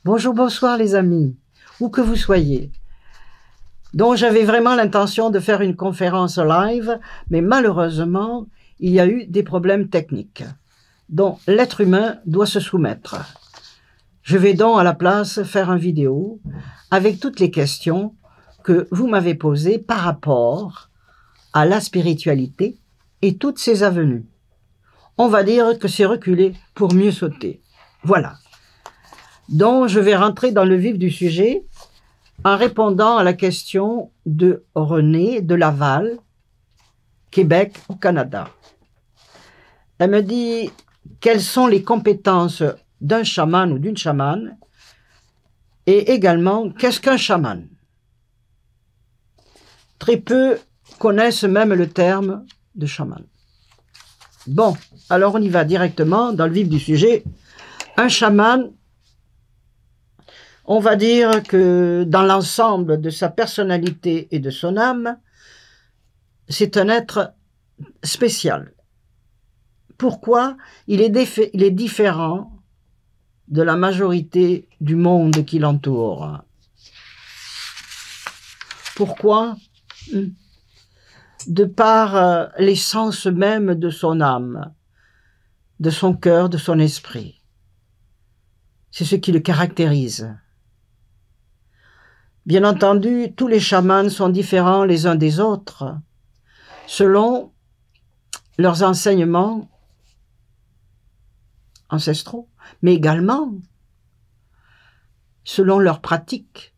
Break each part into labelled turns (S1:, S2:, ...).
S1: Bonjour, bonsoir les amis, où que vous soyez. Donc j'avais vraiment l'intention de faire une conférence live, mais malheureusement, il y a eu des problèmes techniques dont l'être humain doit se soumettre. Je vais donc à la place faire une vidéo avec toutes les questions que vous m'avez posées par rapport à la spiritualité et toutes ses avenues. On va dire que c'est reculer pour mieux sauter. Voilà. Donc, je vais rentrer dans le vif du sujet en répondant à la question de Renée de Laval, Québec, au Canada. Elle me dit quelles sont les compétences d'un chaman ou d'une chamane et également qu'est-ce qu'un chaman. Très peu connaissent même le terme de chaman. Bon, alors on y va directement dans le vif du sujet. Un chaman, on va dire que dans l'ensemble de sa personnalité et de son âme, c'est un être spécial. Pourquoi? Il est différent de la majorité du monde qui l'entoure. Pourquoi? De par l'essence même de son âme, de son cœur, de son esprit. C'est ce qui le caractérise. Bien entendu, tous les chamans sont différents les uns des autres, selon leurs enseignements ancestraux, mais également selon leurs pratiques.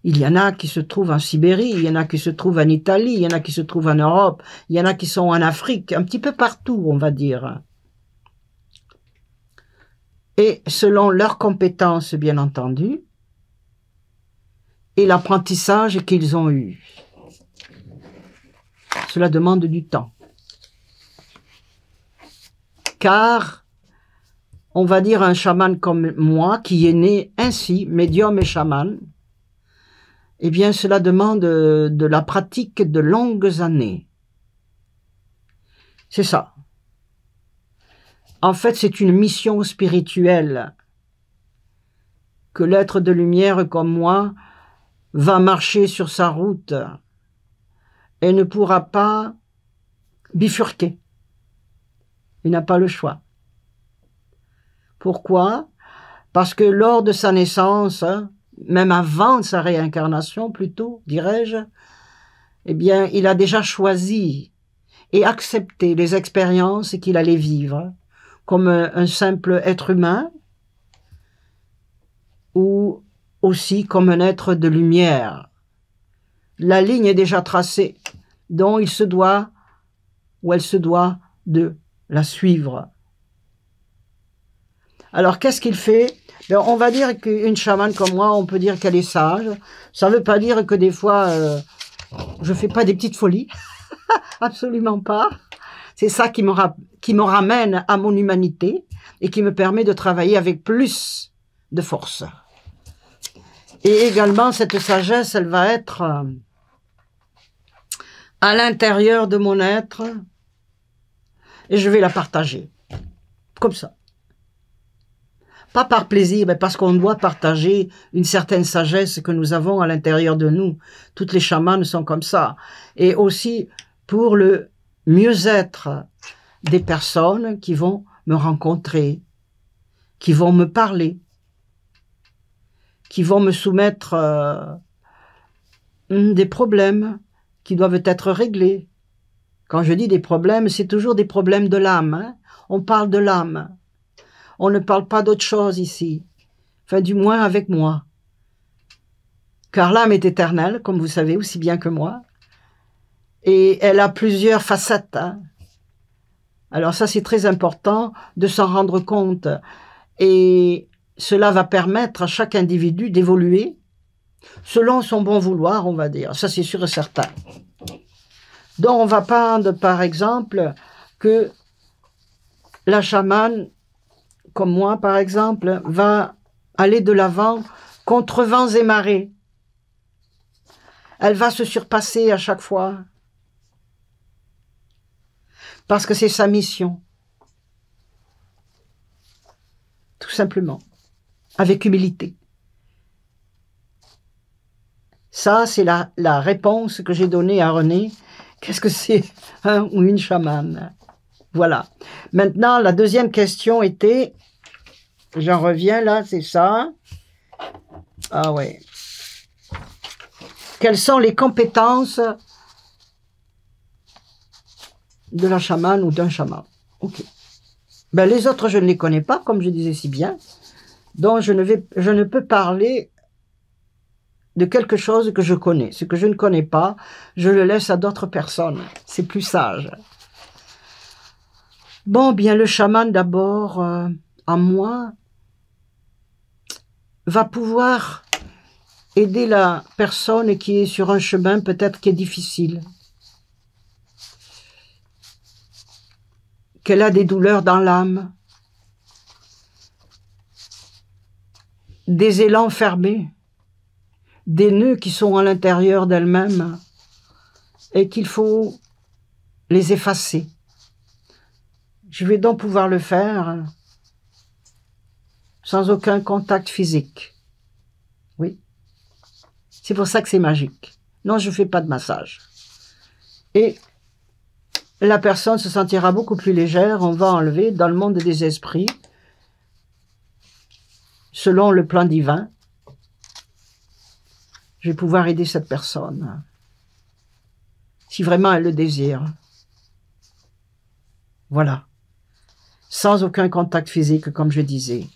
S1: Il y en a qui se trouvent en Sibérie, il y en a qui se trouvent en Italie, il y en a qui se trouvent en Europe, il y en a qui sont en Afrique, un petit peu partout, on va dire. Et selon leurs compétences, bien entendu, et l'apprentissage qu'ils ont eu. Cela demande du temps. Car, on va dire un chaman comme moi, qui est né ainsi, médium et chaman, eh bien cela demande de la pratique de longues années. C'est ça. En fait, c'est une mission spirituelle que l'être de lumière comme moi va marcher sur sa route et ne pourra pas bifurquer. Il n'a pas le choix. Pourquoi? Parce que lors de sa naissance, même avant sa réincarnation plutôt, dirais-je, eh bien, il a déjà choisi et accepté les expériences qu'il allait vivre comme un simple être humain ou aussi comme un être de lumière. La ligne est déjà tracée, dont il se doit, ou elle se doit, de la suivre. Alors, qu'est-ce qu'il fait? Ben, on va dire qu'une chamane comme moi, on peut dire qu'elle est sage. Ça ne veut pas dire que des fois, je ne fais pas des petites folies. Absolument pas. C'est ça qui me ramène à mon humanité et qui me permet de travailler avec plus de force. Et également, cette sagesse, elle va être à l'intérieur de mon être et je vais la partager. Comme ça. Pas par plaisir, mais parce qu'on doit partager une certaine sagesse que nous avons à l'intérieur de nous. Toutes les chamanes sont comme ça. Et aussi pour le mieux-être des personnes qui vont me rencontrer, qui vont me parler, qui vont me soumettre des problèmes qui doivent être réglés. Quand je dis des problèmes, c'est toujours des problèmes de l'âme. Hein? On parle de l'âme. On ne parle pas d'autre chose ici. Enfin, du moins avec moi. Car l'âme est éternelle, comme vous savez, aussi bien que moi. Et elle a plusieurs facettes. Hein? Alors ça, c'est très important de s'en rendre compte. Et cela va permettre à chaque individu d'évoluer selon son bon vouloir, on va dire. Ça, c'est sûr et certain. Donc, on va prendre, par exemple, que la chamane, comme moi, par exemple, va aller de l'avant contre vents et marées. Elle va se surpasser à chaque fois. Parce que c'est sa mission. Tout simplement. Avec humilité. Ça, c'est la réponse que j'ai donnée à René. Qu'est-ce que c'est un ou une chamane? Voilà. Maintenant, la deuxième question était, j'en reviens là, c'est ça. Ah ouais. Quelles sont les compétences de la chamane ou d'un chaman? Ok. Ben, les autres, je ne les connais pas, comme je disais si bien. Donc, je ne peux parler de quelque chose que je connais. Ce que je ne connais pas, je le laisse à d'autres personnes. C'est plus sage. Bon, bien, le chaman, d'abord, en moi, va pouvoir aider la personne qui est sur un chemin peut-être qui est difficile, qu'elle a des douleurs dans l'âme, des élans fermés, des nœuds qui sont à l'intérieur d'elle-même et qu'il faut les effacer. Je vais donc pouvoir le faire sans aucun contact physique. Oui. C'est pour ça que c'est magique. Non, je ne fais pas de massage. Et la personne se sentira beaucoup plus légère. On va enlever dans le monde des esprits, selon le plan divin, je vais pouvoir aider cette personne, si vraiment elle le désire. Voilà. Sans aucun contact physique, comme je disais.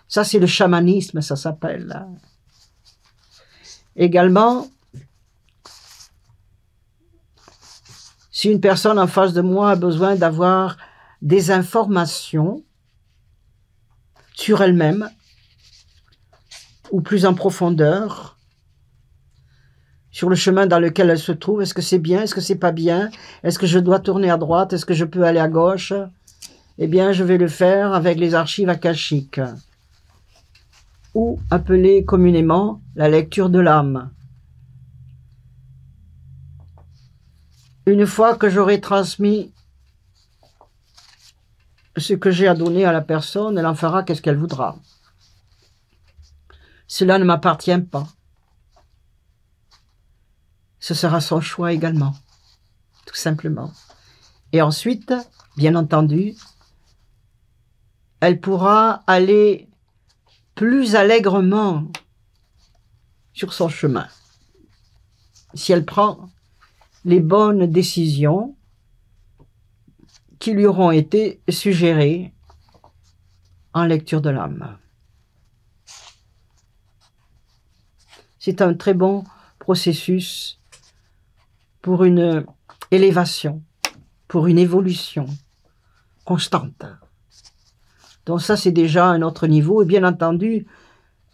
S1: Ça, c'est le chamanisme, ça s'appelle. Également, si une personne en face de moi a besoin d'avoir des informations sur elle-même, ou plus en profondeur, sur le chemin dans lequel elle se trouve, est-ce que c'est bien, est-ce que c'est pas bien, est-ce que je dois tourner à droite, est-ce que je peux aller à gauche? Eh bien, je vais le faire avec les archives akashiques, ou appelée communément la lecture de l'âme. Une fois que j'aurai transmis ce que j'ai à donner à la personne, elle en fera qu'est-ce qu'elle voudra. Cela ne m'appartient pas. Ce sera son choix également, tout simplement. Et ensuite, bien entendu, elle pourra aller plus allègrement sur son chemin. Si elle prend les bonnes décisions qui lui auront été suggérées en lecture de l'âme. C'est un très bon processus pour une élévation, pour une évolution constante. Donc ça, c'est déjà un autre niveau. Et bien entendu,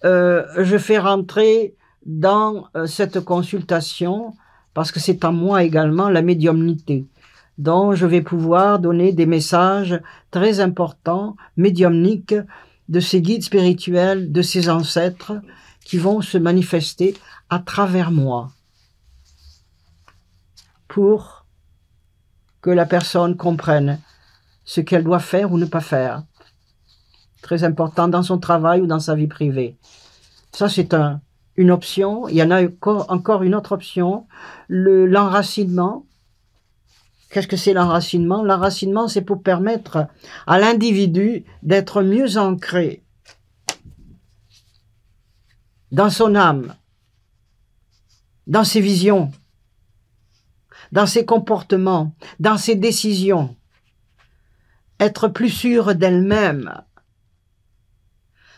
S1: je fais rentrer dans cette consultation, parce que c'est en moi également la médiumnité. Donc je vais pouvoir donner des messages très importants, médiumniques, de ces guides spirituels, de ces ancêtres, qui vont se manifester à travers moi, pour que la personne comprenne ce qu'elle doit faire ou ne pas faire. Très important dans son travail ou dans sa vie privée. Ça, c'est une option. Il y en a encore une autre option, l'enracinement. Qu'est-ce que c'est l'enracinement? L'enracinement, c'est pour permettre à l'individu d'être mieux ancré dans son âme, dans ses visions, dans ses comportements, dans ses décisions. Être plus sûre d'elle-même,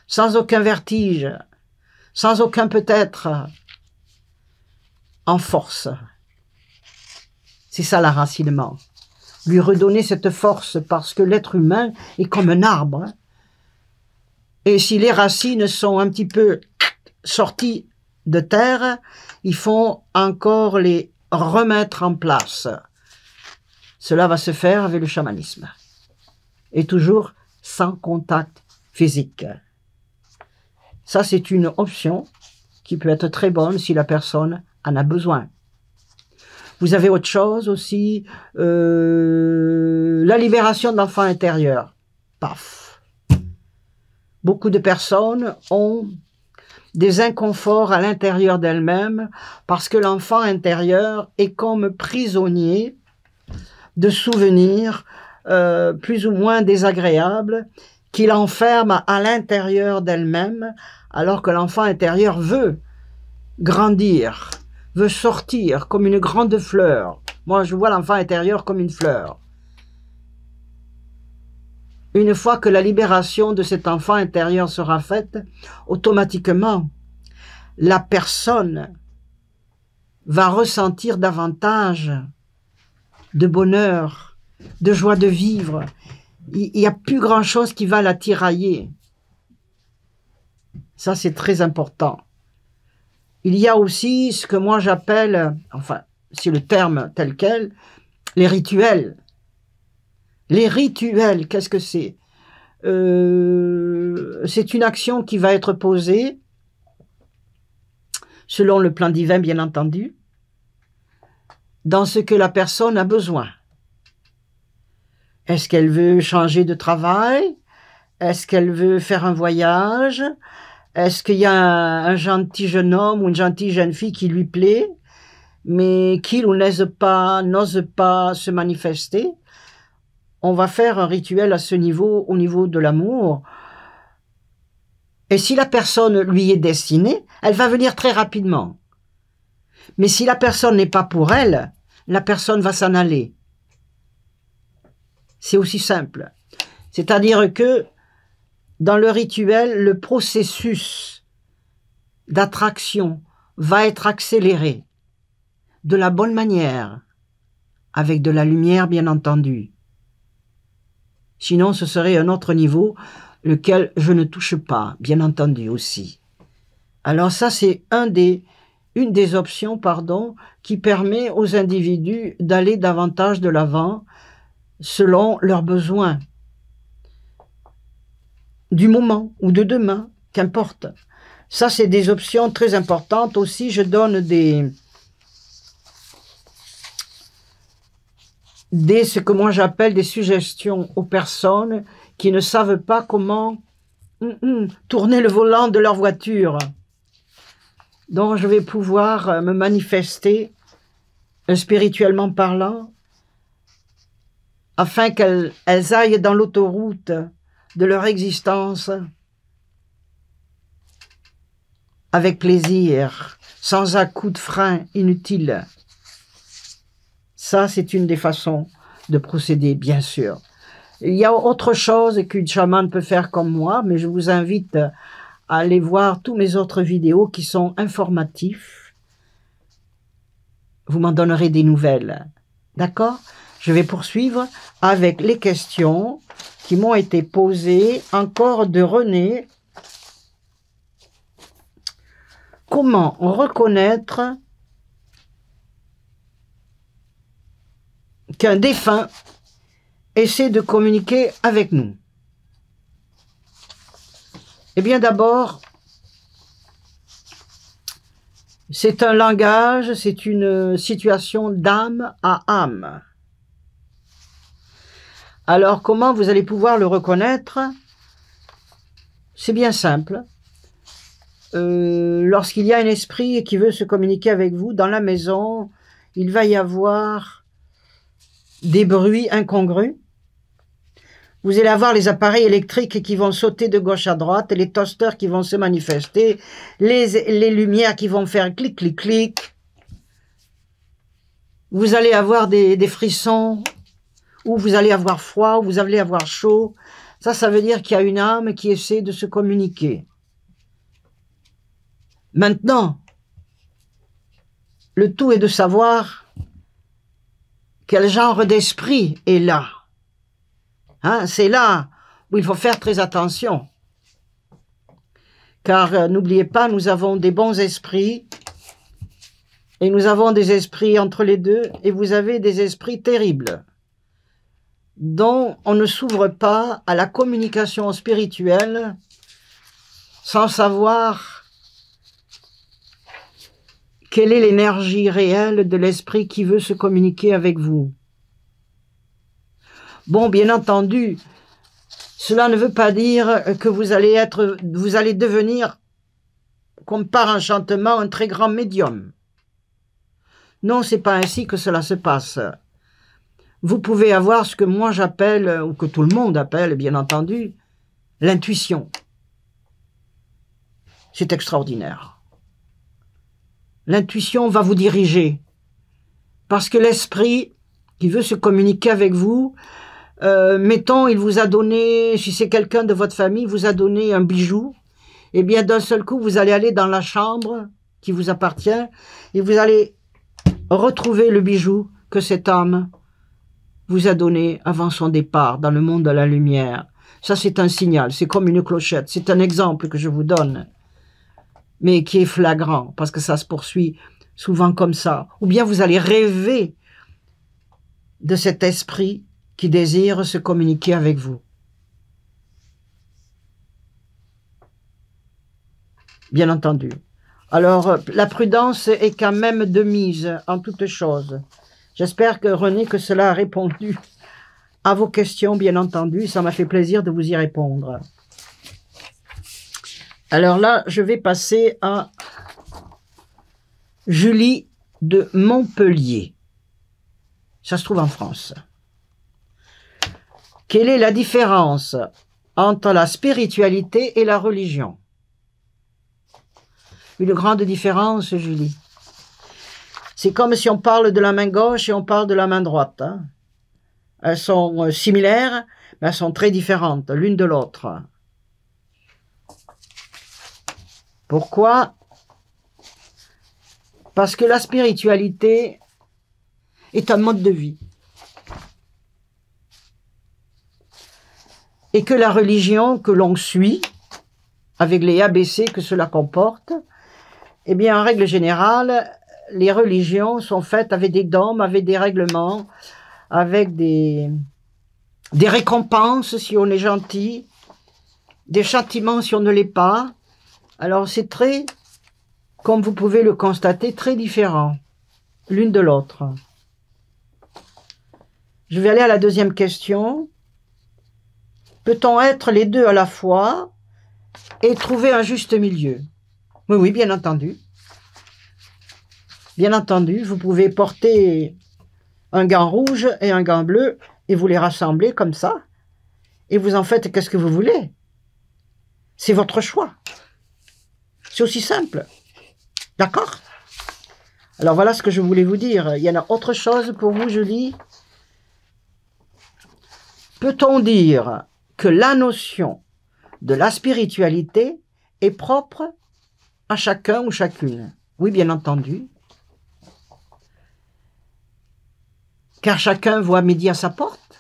S1: sans aucun vertige, sans aucun peut-être, en force. C'est ça l'enracinement. Lui redonner cette force, parce que l'être humain est comme un arbre. Et si les racines sont un petit peu sorties de terre, il faut encore les remettre en place. Cela va se faire avec le chamanisme. Et toujours sans contact physique. Ça, c'est une option qui peut être très bonne si la personne en a besoin. Vous avez autre chose aussi, la libération de l'enfant intérieur. Paf. Beaucoup de personnes ont des inconforts à l'intérieur d'elle-même, parce que l'enfant intérieur est comme prisonnier de souvenirs plus ou moins désagréables qui l'enferment à l'intérieur d'elle-même, alors que l'enfant intérieur veut grandir, veut sortir comme une grande fleur. Moi, je vois l'enfant intérieur comme une fleur. Une fois que la libération de cet enfant intérieur sera faite, automatiquement, la personne va ressentir davantage de bonheur, de joie de vivre. Il n'y a plus grand-chose qui va la tirailler. Ça, c'est très important. Il y a aussi ce que moi j'appelle, enfin, c'est le terme tel quel, les rituels. Les rituels, qu'est-ce que c'est? C'est une action qui va être posée, selon le plan divin, bien entendu, dans ce que la personne a besoin. Est-ce qu'elle veut changer de travail? Est-ce qu'elle veut faire un voyage? Est-ce qu'il y a un gentil jeune homme ou une gentille jeune fille qui lui plaît, mais qu'il ou n'ose pas se manifester? On va faire un rituel à ce niveau, au niveau de l'amour. Et si la personne lui est destinée, elle va venir très rapidement. Mais si la personne n'est pas pour elle, la personne va s'en aller. C'est aussi simple. C'est-à-dire que dans le rituel, le processus d'attraction va être accéléré de la bonne manière, avec de la lumière bien entendu. Sinon, ce serait un autre niveau, lequel je ne touche pas, bien entendu aussi. Alors ça, c'est une des options, qui permet aux individus d'aller davantage de l'avant selon leurs besoins. Du moment ou de demain, qu'importe. Ça, c'est des options très importantes. Aussi, je donne ce que moi j'appelle des suggestions aux personnes qui ne savent pas comment tourner le volant de leur voiture. Donc je vais pouvoir me manifester spirituellement parlant afin qu'elles aillent dans l'autoroute de leur existence avec plaisir, sans à-coups de frein inutiles. Ça, c'est une des façons de procéder, bien sûr. Il y a autre chose qu'une chamane peut faire comme moi, mais je vous invite à aller voir tous mes autres vidéos qui sont informatifs. Vous m'en donnerez des nouvelles. D'accord? Je vais poursuivre avec les questions qui m'ont été posées, encore de René. Comment reconnaître qu'un défunt essaie de communiquer avec nous? Eh bien d'abord, c'est un langage, c'est une situation d'âme à âme. Alors comment vous allez pouvoir le reconnaître? C'est bien simple. Lorsqu'il y a un esprit qui veut se communiquer avec vous dans la maison, il va y avoir des bruits incongrus. Vous allez avoir les appareils électriques qui vont sauter de gauche à droite, les toasters qui vont se manifester, les lumières qui vont faire clic, clic, clic. Vous allez avoir des frissons, ou vous allez avoir froid, ou vous allez avoir chaud. Ça veut dire qu'il y a une âme qui essaie de se communiquer. Maintenant, le tout est de savoir quel genre d'esprit est là. Hein, c'est là où il faut faire très attention. Car n'oubliez pas, nous avons des bons esprits et nous avons des esprits entre les deux et vous avez des esprits terribles dont on ne s'ouvre pas à la communication spirituelle sans savoir quelle est l'énergie réelle de l'esprit qui veut se communiquer avec vous. Bon, bien entendu, cela ne veut pas dire que vous allez devenir comme par enchantement, un très grand médium. Non, c'est pas ainsi que cela se passe. Vous pouvez avoir ce que moi j'appelle, ou que tout le monde appelle, bien entendu, l'intuition. C'est extraordinaire. L'intuition va vous diriger. Parce que l'esprit qui veut se communiquer avec vous, mettons, il vous a donné, si c'est quelqu'un de votre famille, il vous a donné un bijou, et bien d'un seul coup, vous allez aller dans la chambre qui vous appartient, et vous allez retrouver le bijou que cette âme vous a donné avant son départ dans le monde de la lumière. Ça, c'est un signal, c'est comme une clochette, c'est un exemple que je vous donne, mais qui est flagrant, parce que ça se poursuit souvent comme ça. Ou bien vous allez rêver de cet esprit qui désire se communiquer avec vous. Bien entendu. Alors, la prudence est quand même de mise en toutes choses. J'espère que René, que cela a répondu à vos questions, bien entendu. Ça m'a fait plaisir de vous y répondre. Alors là, je vais passer à Julie de Montpellier. Ça se trouve en France. Quelle est la différence entre la spiritualité et la religion? Une grande différence, Julie. C'est comme si on parle de la main gauche et on parle de la main droite. Hein. Elles sont similaires, mais elles sont très différentes l'une de l'autre. Pourquoi? Parce que la spiritualité est un mode de vie. Et que la religion que l'on suit, avec les ABC que cela comporte, eh bien, en règle générale, les religions sont faites avec des dogmes, avec des règlements, avec des récompenses si on est gentil, des châtiments si on ne l'est pas. Alors, c'est très, comme vous pouvez le constater, très différent l'une de l'autre. Je vais aller à la deuxième question. Peut-on être les deux à la fois et trouver un juste milieu? Oui, oui, bien entendu. Bien entendu, vous pouvez porter un gant rouge et un gant bleu et vous les rassemblez comme ça. Et vous en faites qu'est-ce que vous voulez. C'est votre choix. C'est aussi simple. D'accord? Alors voilà ce que je voulais vous dire. Il y en a autre chose pour vous, Julie? Peut-on dire que la notion de la spiritualité est propre à chacun ou chacune? Oui, bien entendu. Car chacun voit midi à sa porte.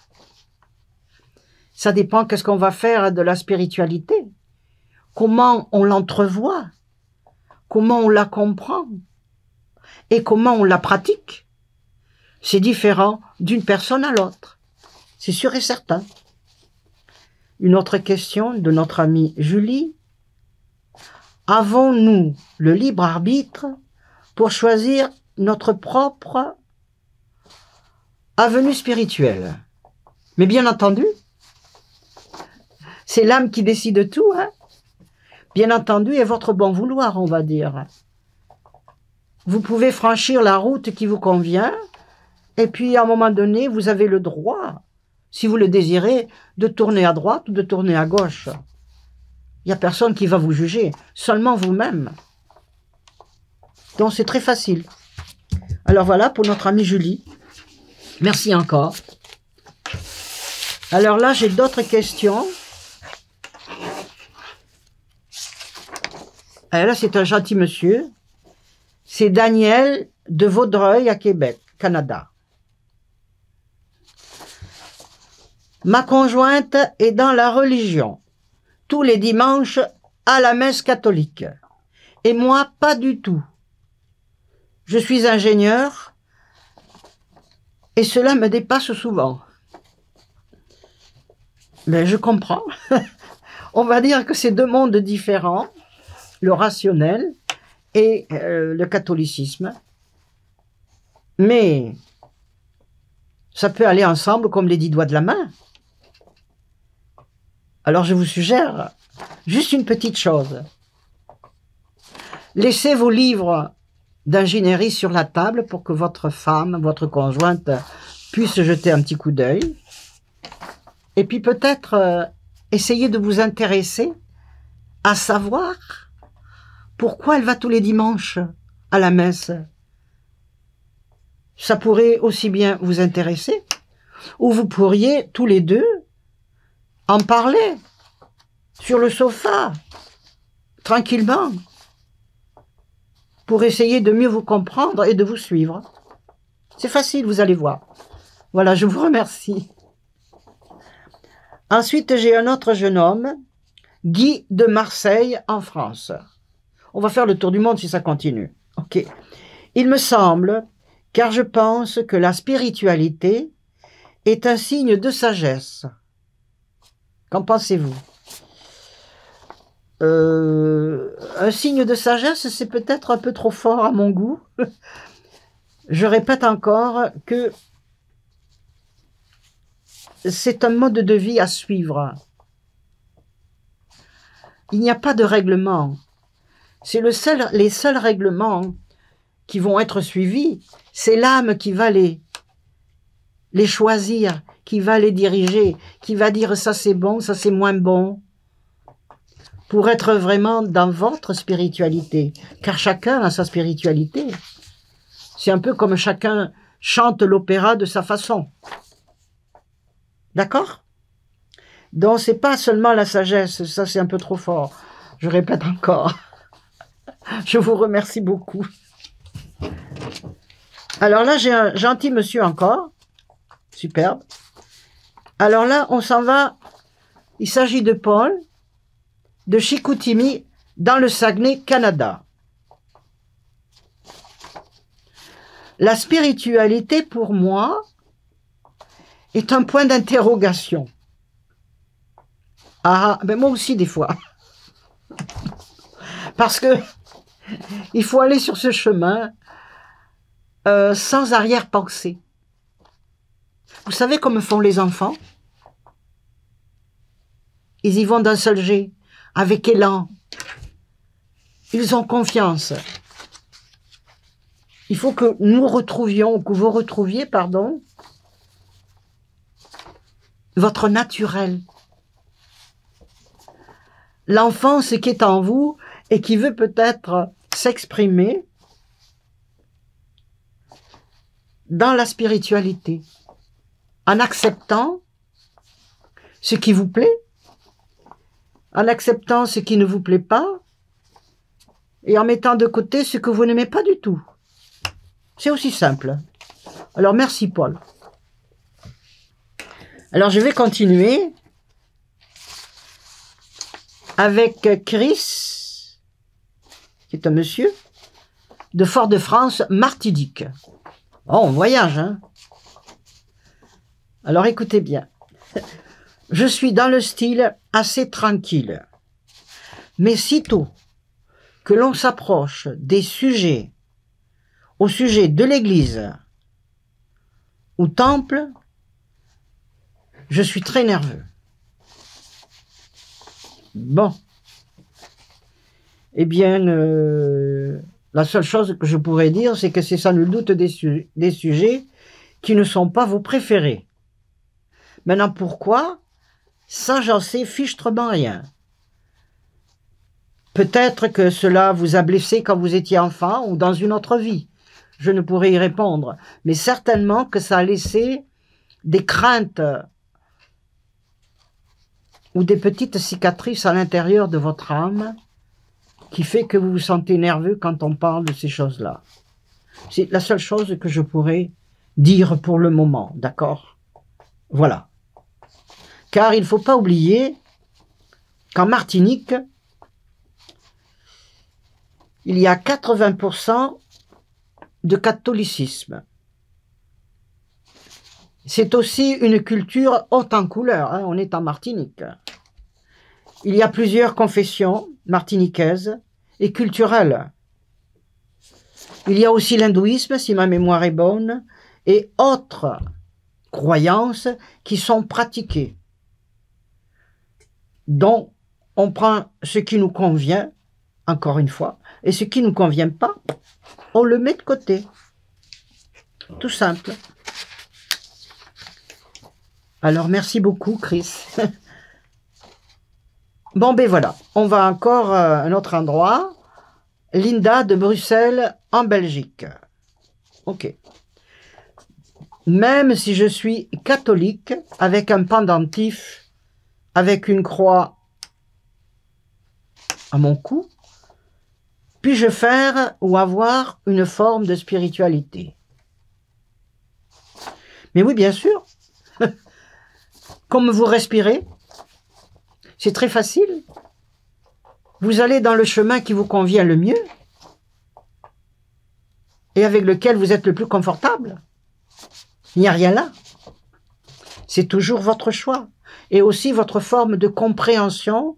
S1: Ça dépend qu'est-ce qu'on va faire de la spiritualité. Comment on l'entrevoit, comment on la comprend et comment on la pratique. C'est différent d'une personne à l'autre. C'est sûr et certain. Une autre question de notre amie Julie. Avons-nous le libre arbitre pour choisir notre propre avenue spirituelle? Mais bien entendu, c'est l'âme qui décide tout, hein? Bien entendu, et votre bon vouloir, on va dire. Vous pouvez franchir la route qui vous convient, et puis à un moment donné, vous avez le droit, si vous le désirez, de tourner à droite ou de tourner à gauche. Il n'y a personne qui va vous juger, seulement vous-même. Donc c'est très facile. Alors voilà pour notre amie Julie. Merci encore. Alors là, j'ai d'autres questions. Alors là, c'est un gentil monsieur. C'est Daniel de Vaudreuil à Québec, Canada. Ma conjointe est dans la religion, tous les dimanches à la messe catholique. Et moi, pas du tout. Je suis ingénieur et cela me dépasse souvent. Mais je comprends. On va dire que c'est deux mondes différents, le rationnel et le catholicisme. Mais ça peut aller ensemble comme les 10 doigts de la main. Alors je vous suggère juste une petite chose. Laissez vos livres d'ingénierie sur la table pour que votre femme, votre conjointe puisse jeter un petit coup d'œil. Et puis peut-être essayer de vous intéresser à savoir pourquoi elle va tous les dimanches à la messe. Ça pourrait aussi bien vous intéresser, ou vous pourriez tous les deux en parler sur le sofa, tranquillement, pour essayer de mieux vous comprendre et de vous suivre. C'est facile, vous allez voir. Voilà, je vous remercie. Ensuite, j'ai un autre jeune homme, Guy de Marseille, en France. On va faire le tour du monde si ça continue. Ok. Il me semble, car je pense que la spiritualité est un signe de sagesse. Qu'en pensez-vous? Un signe de sagesse, c'est peut-être un peu trop fort à mon goût. Je répète encore que c'est un mode de vie à suivre. Il n'y a pas de règlement. C'est les seuls règlements qui vont être suivis. C'est l'âme qui va les choisir, qui va les diriger, qui va dire ça c'est bon, ça c'est moins bon, pour être vraiment dans votre spiritualité. Car chacun a sa spiritualité. C'est un peu comme chacun chante l'opéra de sa façon. D'accord? Donc c'est pas seulement la sagesse, ça c'est un peu trop fort. Je répète encore. Je vous remercie beaucoup. Alors là, j'ai un gentil monsieur encore. Superbe. Alors là, on s'en va. Il s'agit de Paul, de Chicoutimi, dans le Saguenay, Canada. La spiritualité, pour moi, est un point d'interrogation. Ah, ben moi aussi des fois. Parce que il faut aller sur ce chemin sans arrière-pensée. Vous savez comme font les enfants? Ils y vont d'un seul jet, avec élan. Ils ont confiance. Il faut que nous retrouvions, que vous retrouviez, pardon, votre naturel. L'enfance qui est en vous et qui veut peut-être s'exprimer dans la spiritualité, en acceptant ce qui vous plaît, en acceptant ce qui ne vous plaît pas, et en mettant de côté ce que vous n'aimez pas du tout. C'est aussi simple. Alors, merci Paul. Alors, je vais continuer avec Chris, qui est un monsieur, de Fort-de-France, Martinique. Oh, on voyage, hein? Alors, écoutez bien. Je suis dans le style assez tranquille. Mais sitôt que l'on s'approche des sujets, au sujet de l'église ou temple, je suis très nerveux. Bon. Eh bien, la seule chose que je pourrais dire, c'est que c'est sans nul doute des sujets qui ne sont pas vos préférés. Maintenant, pourquoi? Ça, j'en sais fichtrement rien. Peut-être que cela vous a blessé quand vous étiez enfant ou dans une autre vie. Je ne pourrais y répondre. Mais certainement que ça a laissé des craintes ou des petites cicatrices à l'intérieur de votre âme qui fait que vous vous sentez nerveux quand on parle de ces choses-là. C'est la seule chose que je pourrais dire pour le moment, d'accord? Voilà. Car il ne faut pas oublier qu'en Martinique, il y a 80% de catholicisme. C'est aussi une culture haute en couleur, hein, on est en Martinique. Il y a plusieurs confessions martiniquaises et culturelles. Il y a aussi l'hindouisme, si ma mémoire est bonne, et autres croyances qui sont pratiquées. Donc, on prend ce qui nous convient, encore une fois, Et ce qui ne nous convient pas, on le met de côté. Tout simple. Alors, merci beaucoup, Chris. Bon, ben voilà. On va encore à un autre endroit. Linda de Bruxelles, en Belgique. Ok. Même si je suis catholique, avec un pendentif, avec une croix à mon cou, puis-je faire ou avoir une forme de spiritualité? Mais oui, bien sûr. Comme vous respirez, c'est très facile. Vous allez dans le chemin qui vous convient le mieux et avec lequel vous êtes le plus confortable. Il n'y a rien là. C'est toujours votre choix et aussi votre forme de compréhension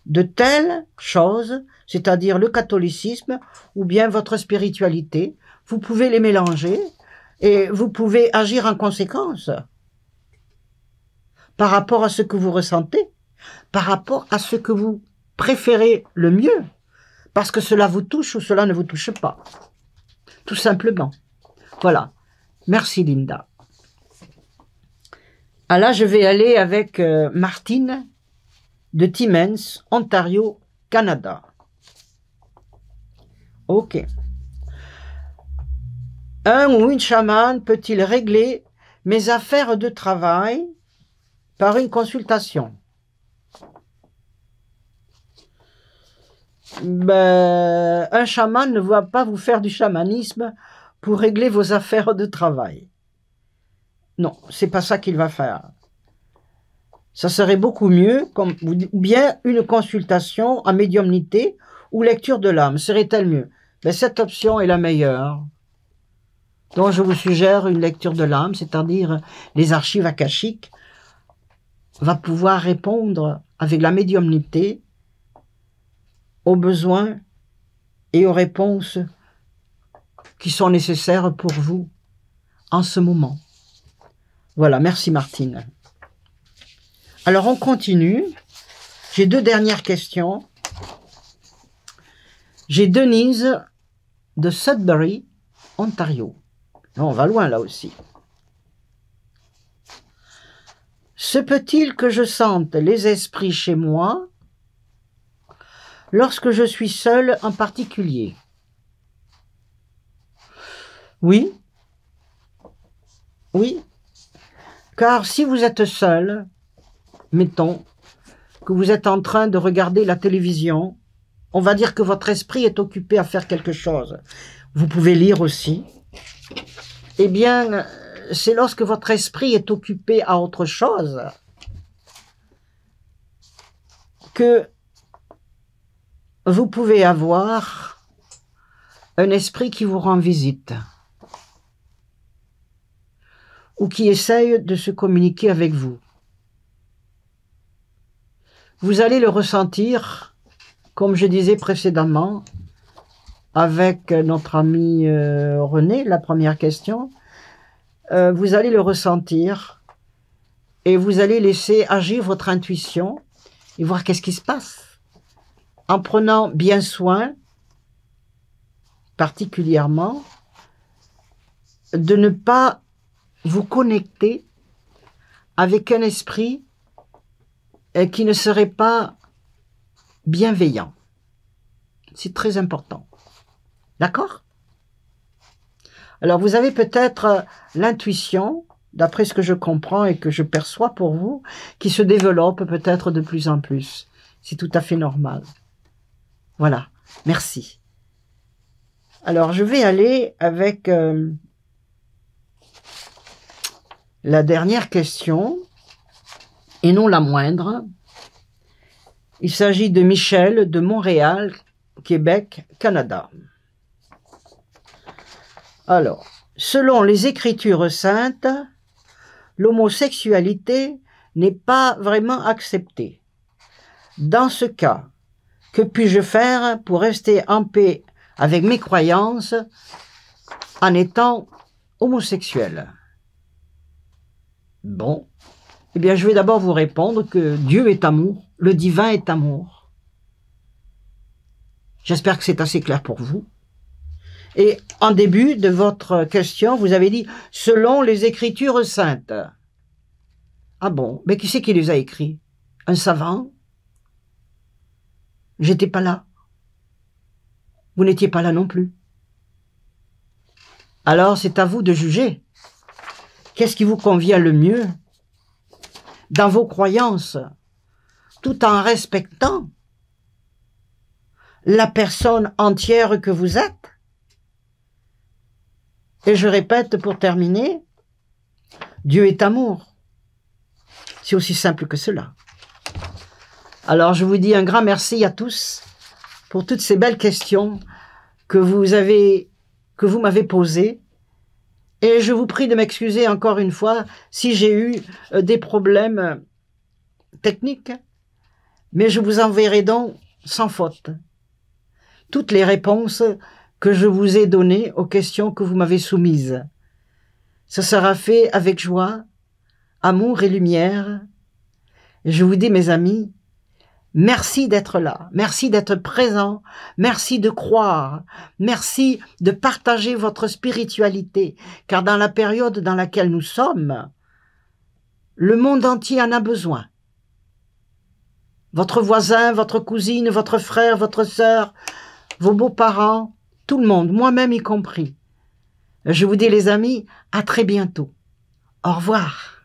S1: de telle chose, c'est-à-dire le catholicisme ou bien votre spiritualité. Vous pouvez les mélanger et vous pouvez agir en conséquence par rapport à ce que vous ressentez, par rapport à ce que vous préférez le mieux, parce que cela vous touche ou cela ne vous touche pas. Tout simplement. Voilà. Merci Linda. Ah là, je vais aller avec Martine de Timmins, Ontario, Canada. Ok. Un ou une chamane peut-il régler mes affaires de travail par une consultation? Ben, un chaman ne va pas vous faire du chamanisme pour régler vos affaires de travail. Non, c'est pas ça qu'il va faire. Ça serait beaucoup mieux, ou bien une consultation en médiumnité ou lecture de l'âme. Serait-elle mieux? Ben, cette option est la meilleure. Donc je vous suggère une lecture de l'âme, c'est-à-dire les archives akashiques, va pouvoir répondre avec la médiumnité aux besoins et aux réponses qui sont nécessaires pour vous en ce moment. Voilà, merci Martine. Alors on continue. J'ai deux dernières questions. J'ai Denise de Sudbury, Ontario. On va loin là aussi. Se peut-il que je sente les esprits chez moi lorsque je suis seule en particulier? Oui. Oui. Car si vous êtes seul, mettons que vous êtes en train de regarder la télévision, on va dire que votre esprit est occupé à faire quelque chose. Vous pouvez lire aussi. Eh bien, c'est lorsque votre esprit est occupé à autre chose que vous pouvez avoir un esprit qui vous rend visite ou qui essaye de se communiquer avec vous. Vous allez le ressentir, comme je disais précédemment, avec notre ami René, la première question. Vous allez le ressentir et vous allez laisser agir votre intuition et voir qu'est-ce qui se passe. En prenant bien soin, particulièrement, de ne pas vous connecter avec un esprit qui ne serait pas bienveillant. C'est très important. D'accord? Alors, vous avez peut-être l'intuition, d'après ce que je comprends et que je perçois pour vous, qui se développe peut-être de plus en plus. C'est tout à fait normal. Voilà. Merci. Alors, je vais aller avec la dernière question, et non la moindre. Il s'agit de Michel de Montréal, Québec, Canada. Alors, selon les Écritures saintes, l'homosexualité n'est pas vraiment acceptée. Dans ce cas, que puis-je faire pour rester en paix avec mes croyances en étant homosexuel? Bon, eh bien je vais d'abord vous répondre que Dieu est amour, le divin est amour. J'espère que c'est assez clair pour vous. Et en début de votre question, vous avez dit « selon les Écritures saintes ». Ah bon, mais qui c'est qui les a écrits? Un savant? J'étais pas là. Vous n'étiez pas là non plus. Alors c'est à vous de juger. Qu'est-ce qui vous convient le mieux dans vos croyances, tout en respectant la personne entière que vous êtes? Et je répète pour terminer, Dieu est amour. C'est aussi simple que cela. Alors je vous dis un grand merci à tous pour toutes ces belles questions que vous m'avez posées. Et je vous prie de m'excuser encore une fois si j'ai eu des problèmes techniques, mais je vous enverrai donc sans faute toutes les réponses que je vous ai données aux questions que vous m'avez soumises. Ce sera fait avec joie, amour et lumière. Et je vous dis, mes amis, merci d'être là, merci d'être présent, merci de croire, merci de partager votre spiritualité, car dans la période dans laquelle nous sommes, le monde entier en a besoin. Votre voisin, votre cousine, votre frère, votre sœur, vos beaux-parents, tout le monde, moi-même y compris. Je vous dis les amis, à très bientôt. Au revoir.